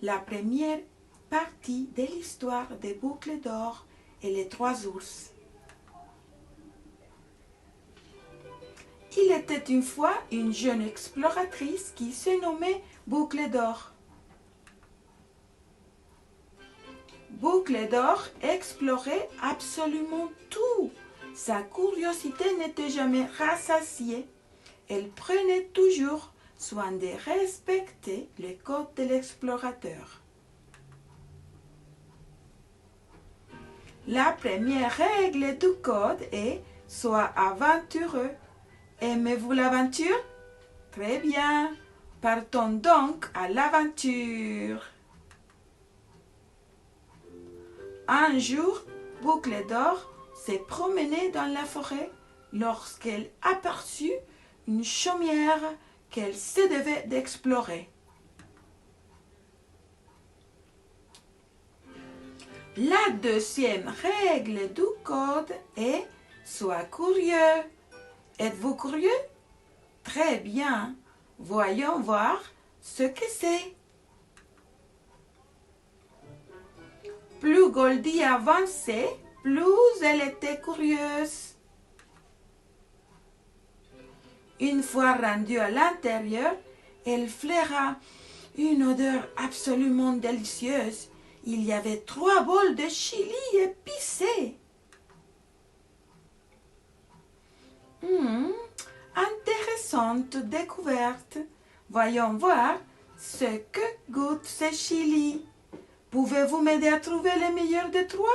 la première partie de l'histoire des boucles d'or et les trois ours. Il était une fois une jeune exploratrice qui se nommait Boucle d'or. Boucle d'or explorait absolument tout. Sa curiosité n'était jamais rassasiée. Elle prenait toujours soin de respecter les codes de l'explorateur. La première règle du code est « Sois aventureux ». Aimez-vous l'aventure? Très bien. Partons donc à l'aventure. Un jour, Boucle d'or s'est promenée dans la forêt lorsqu'elle aperçut une chaumière qu'elle se devait d'explorer. La deuxième règle du code est « Sois curieux ». Êtes-vous curieux? Très bien. Voyons voir ce que c'est. Plus Goldie avançait, plus elle était curieuse. Une fois rendue à l'intérieur, elle flaira une odeur absolument délicieuse. Il y avait 3 bols de chili épicé. Intéressante découverte. Voyons voir ce que goûtent ces chili. Pouvez-vous m'aider à trouver le meilleur des 3?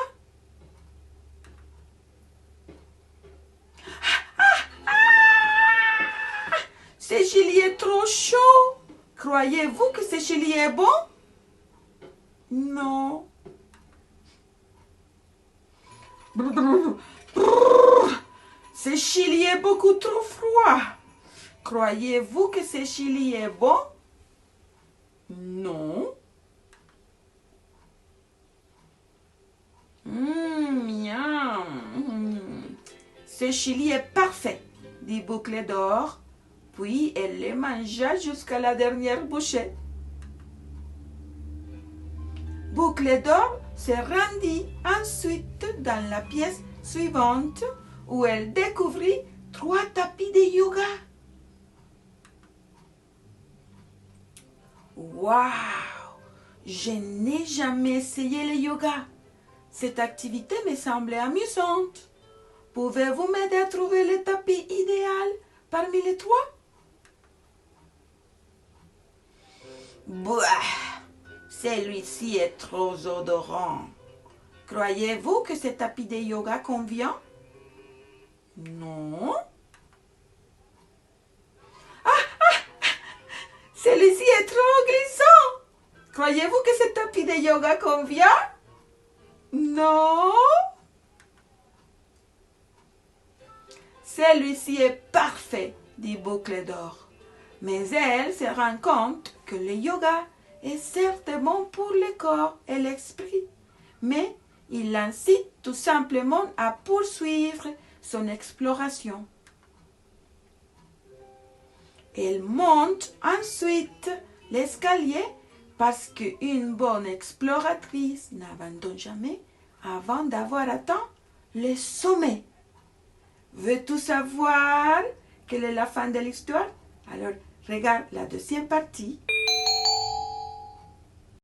Ce chili est trop chaud. Croyez-vous que ce chili est bon? Non. Ce chili est beaucoup trop froid. Croyez-vous que ce chili est bon? Non. Miam. Ce chili est parfait, dit Boucle d'or. Puis elle les mangea jusqu'à la dernière bouchée. Boucle d'or se rendit ensuite dans la pièce suivante où elle découvrit 3 tapis de yoga. Waouh! Je n'ai jamais essayé le yoga. Cette activité me semblait amusante. Pouvez-vous m'aider à trouver le tapis idéal parmi les 3? Bah, celui-ci est trop odorant. Croyez-vous que ce tapis de yoga convient? Non. Celui-ci est trop glissant. Croyez-vous que ce tapis de yoga convient? Non. Celui-ci est parfait, dit Boucle d'or. Mais elle se rend compte que le yoga est certes bon pour le corps et l'esprit, mais il l'incite tout simplement à poursuivre son exploration. Elle monte ensuite l'escalier parce qu'une bonne exploratrice n'abandonne jamais avant d'avoir atteint le sommet. Veux-tu savoir quelle est la fin de l'histoire? Alors, regarde la deuxième partie.